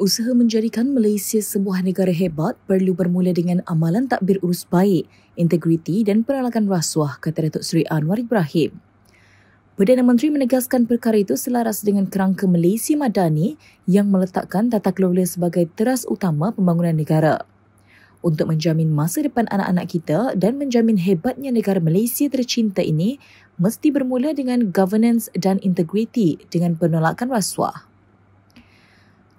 Usaha menjadikan Malaysia sebuah negara hebat perlu bermula dengan amalan takbir urus baik, integriti dan penolakan rasuah, kata Datuk Seri Anwar Ibrahim. Perdana Menteri menegaskan perkara itu selaras dengan kerangka Malaysia Madani yang meletakkan tata kelola sebagai teras utama pembangunan negara. Untuk menjamin masa depan anak-anak kita dan menjamin hebatnya negara Malaysia tercinta ini, mesti bermula dengan governance dan integriti dengan penolakan rasuah.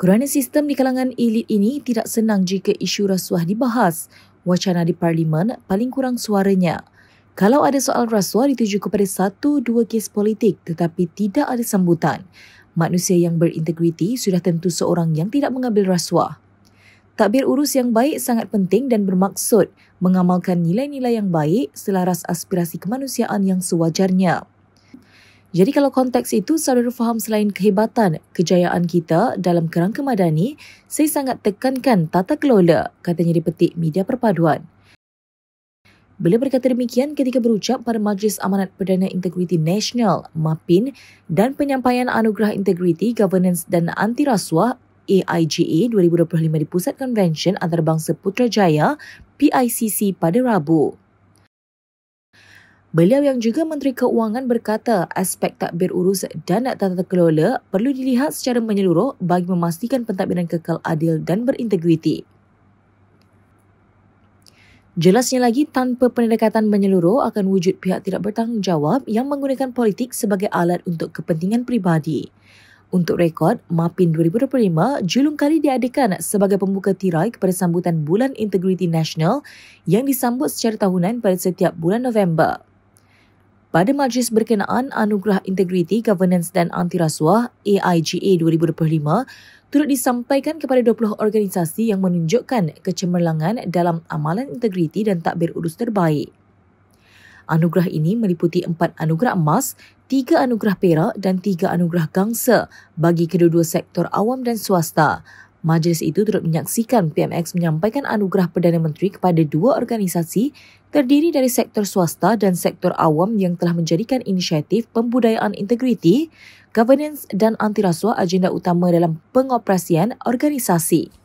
Kerana sistem di kalangan elit ini tidak senang jika isu rasuah dibahas, wacana di Parlimen paling kurang suaranya. Kalau ada soal rasuah dituju kepada 1-2 kes politik tetapi tidak ada sambutan, manusia yang berintegriti sudah tentu seorang yang tidak mengambil rasuah. Takbir urus yang baik sangat penting dan bermaksud mengamalkan nilai-nilai yang baik selaras aspirasi kemanusiaan yang sewajarnya. Jadi kalau konteks itu saudara faham selain kehebatan, kejayaan kita dalam kerangka madani, saya sangat tekankan tata kelola, katanya dipetik Media Perpaduan. Beliau berkata demikian ketika berucap pada Majlis Amanat Perdana Integriti Nasional, MAPIN, dan penyampaian Anugerah Integriti, Governance dan Anti Rasuah AIGA 2025 di Pusat Konvensyen Antarabangsa Putrajaya, PICC pada Rabu. Beliau yang juga Menteri Keuangan berkata aspek takbir urus dan tata kelola perlu dilihat secara menyeluruh bagi memastikan pentadbiran kekal adil dan berintegriti. Jelasnya lagi, tanpa pendekatan menyeluruh akan wujud pihak tidak bertanggungjawab yang menggunakan politik sebagai alat untuk kepentingan peribadi. Untuk rekod, MAPIN 2025 julung kali diadakan sebagai pembuka tirai kepada sambutan Bulan Integriti Nasional yang disambut secara tahunan pada setiap bulan November. Pada majlis berkenaan, Anugerah Integriti, Governance dan Anti Rasuah AIGA 2025 turut disampaikan kepada 20 organisasi yang menunjukkan kecemerlangan dalam amalan integriti dan takbir urus terbaik. Anugerah ini meliputi 4 anugerah emas, 3 anugerah perak dan 3 anugerah gangsa bagi kedua-dua sektor awam dan swasta. Majlis itu turut menyaksikan PMX menyampaikan anugerah Perdana Menteri kepada 2 organisasi terdiri dari sektor swasta dan sektor awam yang telah menjadikan inisiatif pembudayaan integriti, governance dan anti rasuah agenda utama dalam pengoperasian organisasi.